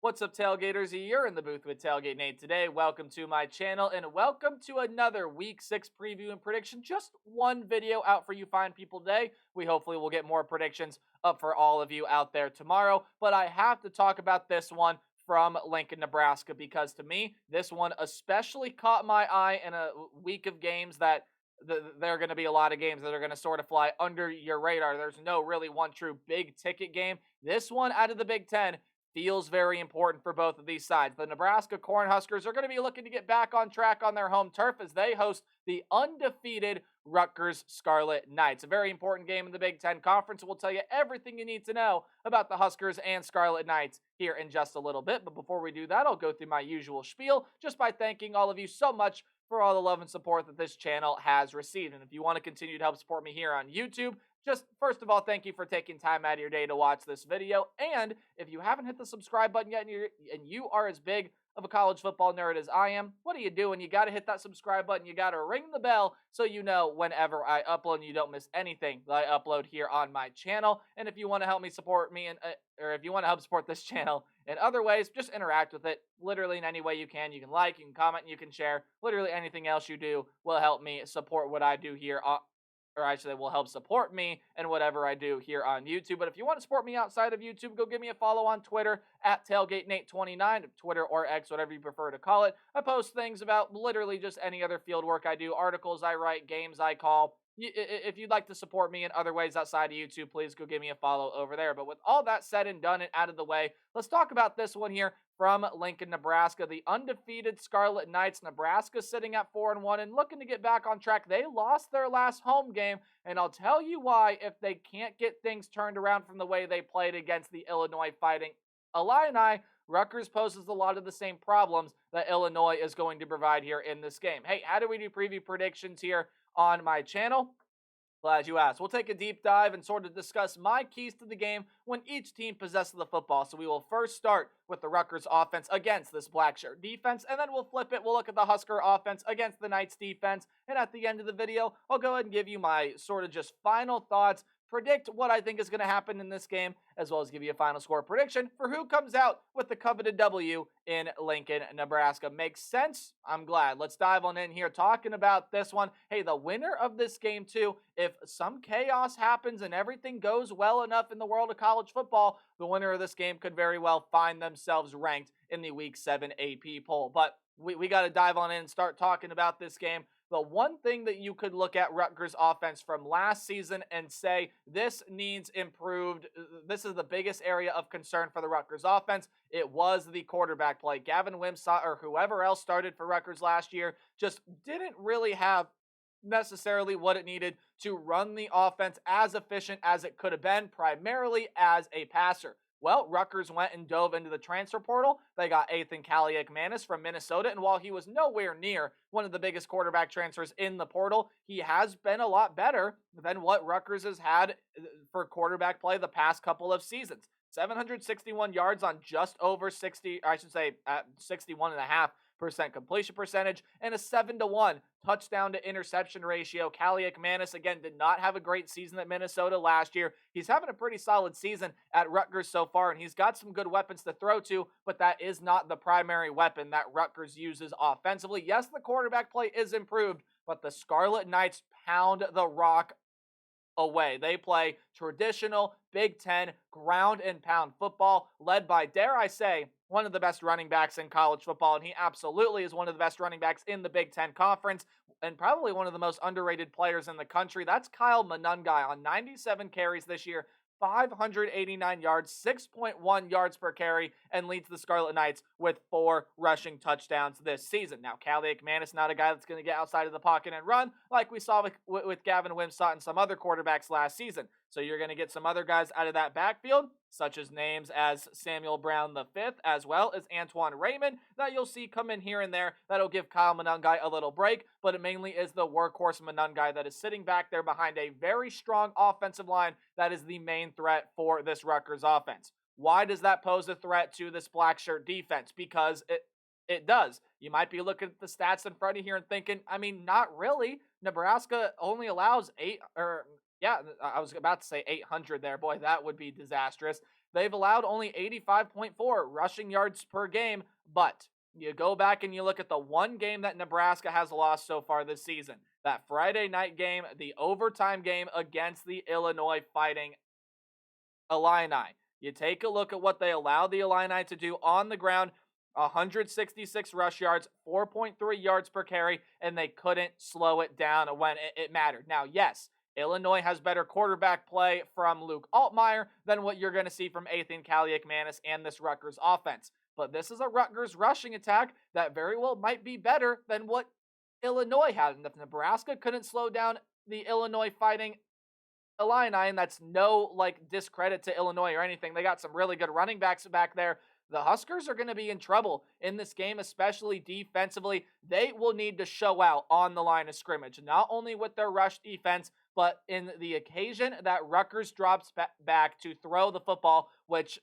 What's up, Tailgaters? You're in the booth with Tailgate Nate today. Welcome to my channel and welcome to another Week 6 preview and prediction. Just one video out for you fine people today. We hopefully will get more predictions up for all of you out there tomorrow. But I have to talk about this one from Lincoln, Nebraska, because to me, this one especially caught my eye in a week of games that there are going to be a lot of games that are going to sort of fly under your radar. There's no really one true big ticket game. This one out of the Big Ten feels very important for both of these sides. The Nebraska Cornhuskers are going to be looking to get back on track on their home turf as they host the undefeated Rutgers Scarlet Knights. A very important game in the Big Ten Conference. We'll tell you everything you need to know about the Huskers and Scarlet Knights here in just a little bit. But before we do that, I'll go through my usual spiel just by thanking all of you so much for all the love and support that this channel has received. And if you want to continue to help support me here on YouTube, just first of all, thank you for taking time out of your day to watch this video. And if you haven't hit the subscribe button yet and you are as big of a college football nerd as I am, what are you doing? You got to hit that subscribe button. You got to ring the bell so you know whenever I upload and you don't miss anything that I upload here on my channel. And if you want to help me support me or if you want to help support this channel in other ways, just interact with it literally in any way you can. You can like, you can comment, and you can share. Literally anything else you do will help me support what I do here or actually will help support me and whatever I do here on YouTube. But if you want to support me outside of YouTube, go give me a follow on Twitter at TailgateNate29, Twitter or X, whatever you prefer to call it. I post things about literally just any other field work I do, articles I write, games I call. If you'd like to support me in other ways outside of YouTube, please go give me a follow over there. But with all that said and done and out of the way, let's talk about this one here from Lincoln, Nebraska. The undefeated Scarlet Knights, Nebraska sitting at 4-1 and looking to get back on track. They lost their last home game, and I'll tell you why if they can't get things turned around from the way they played against the Illinois Fighting Illini. Rutgers poses a lot of the same problems that Illinois is going to provide here in this game. Hey, how do we do preview predictions here on my channel? Glad you asked. We'll take a deep dive and sort of discuss my keys to the game when each team possesses the football. So we will first start with the Rutgers offense against this black shirt defense, and then we'll flip it. We'll look at the Husker offense against the Knights defense, and at the end of the video, I'll go ahead and give you my sort of just final thoughts, predict what I think is going to happen in this game, as well as give you a final score prediction for who comes out with the coveted W in Lincoln, Nebraska. Makes sense? I'm glad. Let's dive on in here talking about this one. Hey, the winner of this game too, if some chaos happens and everything goes well enough in the world of college football, the winner of this game could very well find themselves ranked in the Week 7 AP poll. But we got to dive on in and start talking about this game. The one thing that you could look at Rutgers offense from last season and say this needs improved, this is the biggest area of concern for the Rutgers offense, it was the quarterback play. Gavin Wimsatt or whoever else started for Rutgers last year just didn't really have necessarily what it needed to run the offense as efficient as it could have been, primarily as a passer. Well, Rutgers went and dove into the transfer portal. They got Ethan Kaliakmanis from Minnesota, and while he was nowhere near one of the biggest quarterback transfers in the portal, he has been a lot better than what Rutgers has had for quarterback play the past couple of seasons. 761 yards on just over 60, I should say 61.5% completion percentage, and a 7-1 touchdown to interception ratio. Kaliakmanis, again, did not have a great season at Minnesota last year. He's having a pretty solid season at Rutgers so far, and he's got some good weapons to throw to, but that is not the primary weapon that Rutgers uses offensively. Yes, the quarterback play is improved, but the Scarlet Knights pound the rock away. They play traditional Big Ten ground and pound football led by, dare I say, one of the best running backs in college football, and he absolutely is one of the best running backs in the Big Ten Conference and probably one of the most underrated players in the country. That's Kyle Monangai on 97 carries this year, 589 yards, 6.1 yards per carry, and leads the Scarlet Knights with 4 rushing touchdowns this season. Now, Kaliakmanis not a guy that's going to get outside of the pocket and run like we saw with Gavin Wimsatt and some other quarterbacks last season. So you're going to get some other guys out of that backfield, such as names as Samuel Brown V, as well as Antoine Raymond, that you'll see come in here and there. That'll give Kyle Monangai a little break, but it mainly is the workhorse Monangai that is sitting back there behind a very strong offensive line that is the main threat for this Rutgers offense. Why does that pose a threat to this black shirt defense? Because it does. You might be looking at the stats in front of you and thinking, I mean, not really. Nebraska only allows I was about to say 800 there. Boy, that would be disastrous. they've allowed only 85.4 rushing yards per game, but you go back and you look at the one game that Nebraska has lost so far this season, that Friday night game, the overtime game against the Illinois Fighting Illini. You take a look at what they allowed the Illini to do on the ground: 166 rush yards, 4.3 yards per carry, and they couldn't slow it down when it mattered. Now, yes, Illinois has better quarterback play from Luke Altmaier than what you're going to see from Ethan Kaliakmanis and this Rutgers offense. But this is a Rutgers rushing attack that very well might be better than what Illinois had. And if Nebraska couldn't slow down the Illinois Fighting Illini, and that's no discredit to Illinois or anything. They got some really good running backs back there. The Huskers are going to be in trouble in this game, especially defensively. They will need to show out on the line of scrimmage, not only with their rush defense, but in the occasion that Rutgers drops back to throw the football, which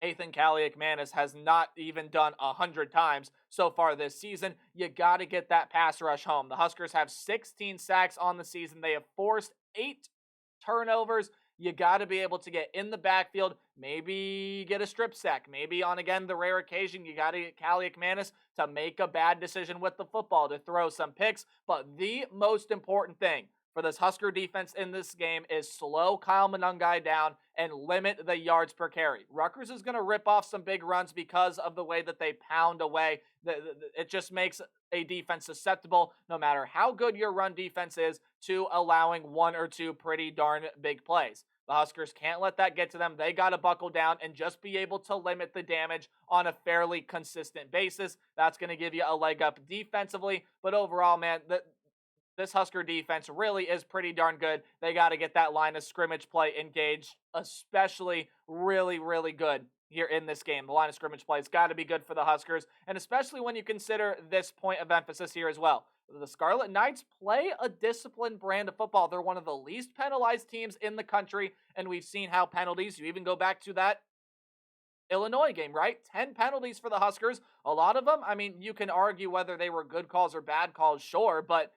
Ethan Kaliakmanis has not even done 100 times so far this season. You got to get that pass rush home. The Huskers have 16 sacks on the season. They have forced 8 turnovers. You got to be able to get in the backfield, maybe get a strip sack, maybe on, again, the rare occasion, you got to get Kaliakmanis to make a bad decision with the football, to throw some picks. But the most important thing for this Husker defense in this game is slow Kyle Monangai down and limit the yards per carry. Rutgers is going to rip off some big runs because of the way that they pound away. It just makes a defense susceptible, no matter how good your run defense is, to allowing one or two pretty darn big plays. The Huskers can't let that get to them. They got to buckle down and just be able to limit the damage on a fairly consistent basis. That's going to give you a leg up defensively. But overall, man, this Husker defense really is pretty darn good. They got to get that line of scrimmage play engaged, especially really, really good here in this game. The line of scrimmage play has got to be good for the Huskers, and especially when you consider this point of emphasis here as well. The Scarlet Knights play a disciplined brand of football. They're one of the least penalized teams in the country, and we've seen how penalties, you even go back to that Illinois game, right? 10 penalties for the Huskers. A lot of them, I mean, you can argue whether they were good calls or bad calls, sure, but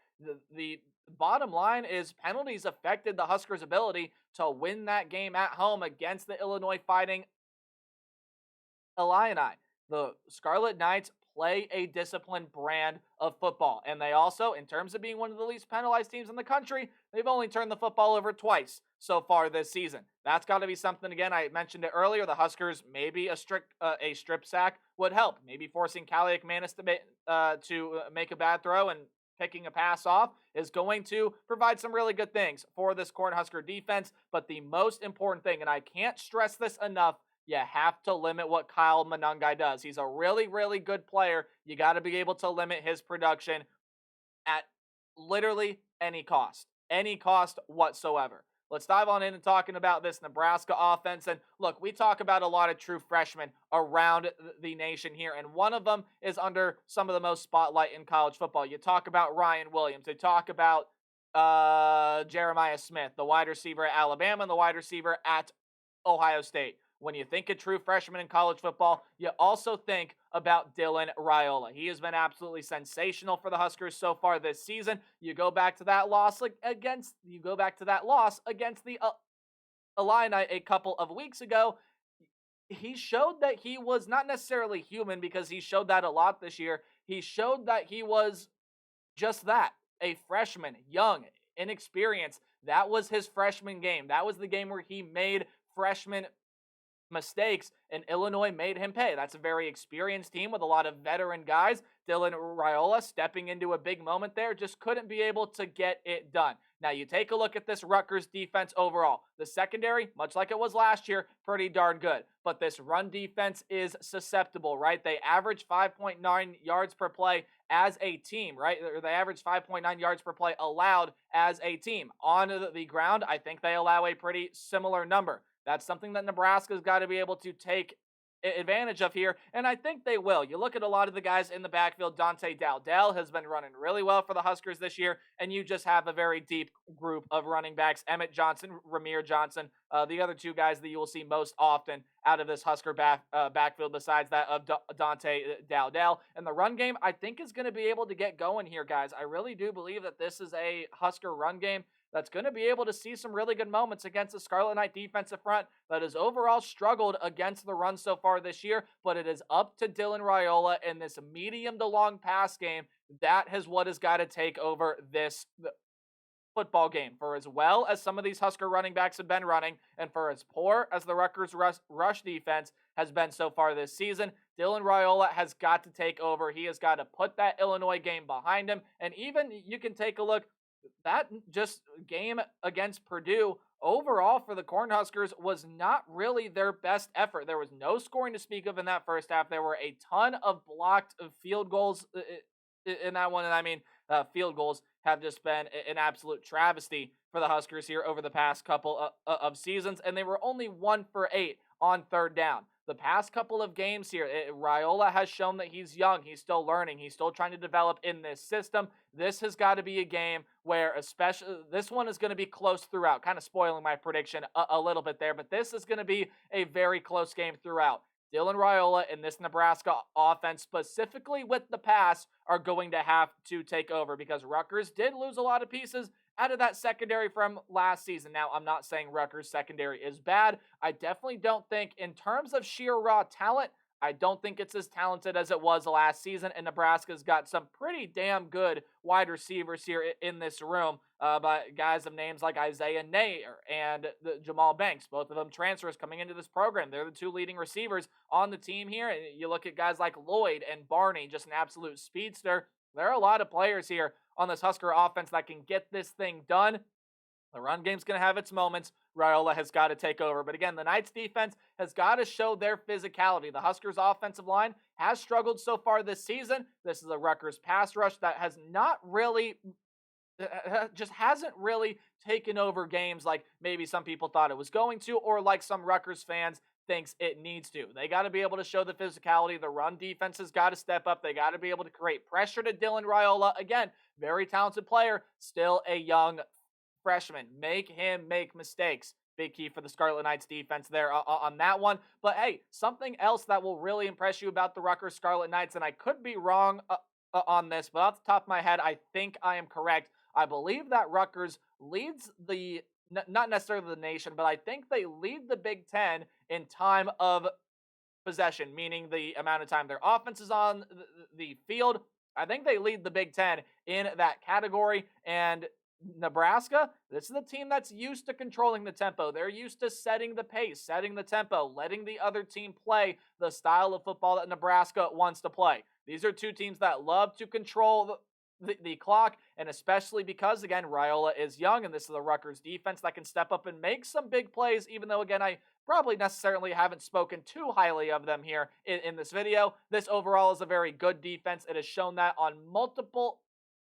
the bottom line is penalties affected the Huskers' ability to win that game at home against the Illinois Fighting Illini. The Scarlet Knights play a disciplined brand of football, and they also, in terms of being one of the least penalized teams in the country, they've only turned the football over twice so far this season. That's got to be something. Again, I mentioned it earlier, the Huskers, maybe a strip sack would help. Maybe forcing Kaliakmanis to make a bad throw and picking a pass off is going to provide some really good things for this Cornhusker defense. But the most important thing, and I can't stress this enough, you have to limit what Kyle Monangai does. He's a really, really good player. You got to be able to limit his production at literally any cost whatsoever. Let's dive on in and talking about this Nebraska offense. And look, we talk about a lot of true freshmen around the nation here, and one of them is under some of the most spotlight in college football. You talk about Ryan Williams. They talk about Jeremiah Smith, the wide receiver at Alabama and the wide receiver at Ohio State. When you think of true freshmen in college football, you also think about Dylan Raiola. He has been absolutely sensational for the Huskers so far this season. You go back to that loss against the Illini a couple of weeks ago. He showed that he was not necessarily human, because he showed that a lot this year. He showed that he was just that, a freshman, young, inexperienced. That was his freshman game. That was the game where he made freshman mistakes, and Illinois made him pay. That's a very experienced team with a lot of veteran guys. Dylan Raiola stepping into a big moment there, just couldn't be able to get it done. Now you take a look at this Rutgers defense overall. The secondary, much like it was last year, pretty darn good. But this run defense is susceptible, right? They average 5.9 yards per play as a team, right? They average 5.9 yards per play allowed as a team. On the ground, I think they allow a pretty similar number. That's something that Nebraska's got to be able to take advantage of here, and I think they will. You look at a lot of the guys in the backfield. Dante Dowdell has been running really well for the Huskers this year, and you just have a very deep group of running backs: Emmett Johnson, Ramir Johnson, the other two guys that you will see most often out of this Husker backfield besides that of Dante Dowdell. And the run game, I think, is going to be able to get going here, guys. I really do believe that this is a Husker run game that's going to be able to see some really good moments against the Scarlet Knight defensive front that has overall struggled against the run so far this year, but it is up to Dylan Raiola in this medium to long pass game. That is what has got to take over this football game. For as well as some of these Husker running backs have been running, and for as poor as the Rutgers rush defense has been so far this season, Dylan Raiola has got to take over. He has got to put that Illinois game behind him. And even you can take a look, that just game against Purdue overall for the Cornhuskers was not really their best effort. There was no scoring to speak of in that first half. There were a ton of blocked field goals in that one. And I mean, field goals have just been an absolute travesty for the Huskers here over the past couple of seasons. And they were only 1 for 8 on third down. The past couple of games here, Raiola has shown that he's young. He's still learning. He's still trying to develop in this system. This has got to be a game where, especially, this one is going to be close throughout. Kind of spoiling my prediction a little bit there, but this is going to be a very close game throughout. Dylan Raiola and this Nebraska offense, specifically with the pass, are going to have to take over because Rutgers did lose a lot of pieces out of that secondary from last season. Now, I'm not saying Rutgers' secondary is bad. I definitely don't think, in terms of sheer raw talent, I don't think it's as talented as it was last season, and Nebraska's got some pretty damn good wide receivers here in this room, by guys of names like Isaiah Nair and Jamal Banks, both of them transfers coming into this program. They're the two leading receivers on the team here. And you look at guys like Lloyd and Barney, just an absolute speedster. There are a lot of players here on this Husker offense that can get this thing done. The run game's going to have its moments. Raiola has got to take over. But again, the Knights defense has got to show their physicality. The Huskers offensive line has struggled so far this season. This is a Rutgers pass rush that has not really, just hasn't really taken over games like maybe some people thought it was going to, or like some Rutgers fans thinks it needs to. They got to be able to show the physicality. The run defense has got to step up. They got to be able to create pressure to Dylan Raiola. Again, very talented player, still a young freshman. Make him make mistakes. Big key for the Scarlet Knights defense there on that one. But hey, something else that will really impress you about the Rutgers Scarlet Knights, and I could be wrong on this, but off the top of my head, I think I am correct. I believe that Rutgers leads the, not necessarily the nation, but I think they lead the Big Ten in time of possession, meaning the amount of time their offense is on the field. I think they lead the Big Ten in that category. And Nebraska, this is a team that's used to controlling the tempo. They're used to setting the pace, setting the tempo, letting the other team play the style of football that Nebraska wants to play. These are two teams that love to control the clock, and especially because, again, Raiola is young, and this is the Rutgers defense that can step up and make some big plays, even though, again, I probably necessarily haven't spoken too highly of them here in this video. This overall is a very good defense. It has shown that on multiple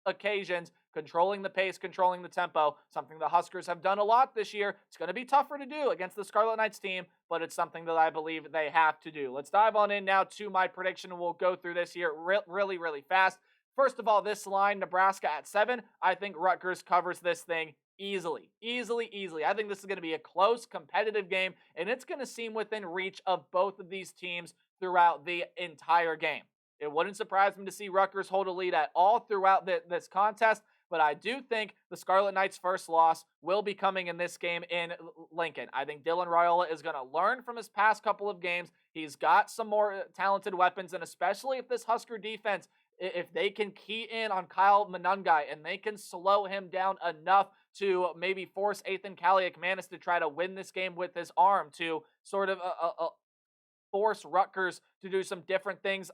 occasions, controlling the pace, controlling the tempo, something the Huskers have done a lot this year. It's going to be tougher to do against the Scarlet Knights team, but it's something that I believe they have to do. Let's dive on in now to my prediction, and we'll go through this here really fast. First of all, this line, Nebraska at 7, I think Rutgers covers this thing easily. I think this is going to be a close, competitive game, and it's going to seem within reach of both of these teams throughout the entire game. It wouldn't surprise me to see Rutgers hold a lead at all throughout this contest, but I do think the Scarlet Knights' first loss will be coming in this game in Lincoln. I think Dylan Raiola is going to learn from his past couple of games. He's got some more talented weapons, and especially if this Husker defense, if they can key in on Kyle Monungai and they can slow him down enough to maybe force Ethan Kaliakmanis to try to win this game with his arm, to sort of force Rutgers to do some different things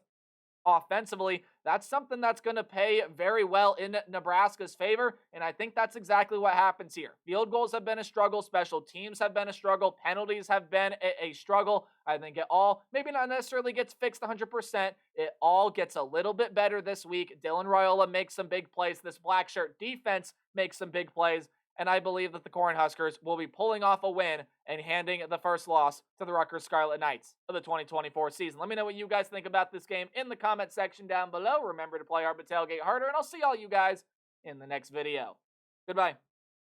offensively, that's something that's going to pay very well in Nebraska's favor, and I think that's exactly what happens here. Field goals have been a struggle, special teams have been a struggle, penalties have been a struggle. I think it all, maybe not necessarily gets fixed 100%, it all gets a little bit better this week. Dylan Raiola makes some big plays, this black shirt defense makes some big plays, and I believe that the Cornhuskers will be pulling off a win and handing the first loss to the Rutgers Scarlet Knights of the 2024 season. Let me know what you guys think about this game in the comment section down below. Remember to play hard but tailgate harder, and I'll see all you guys in the next video. Goodbye.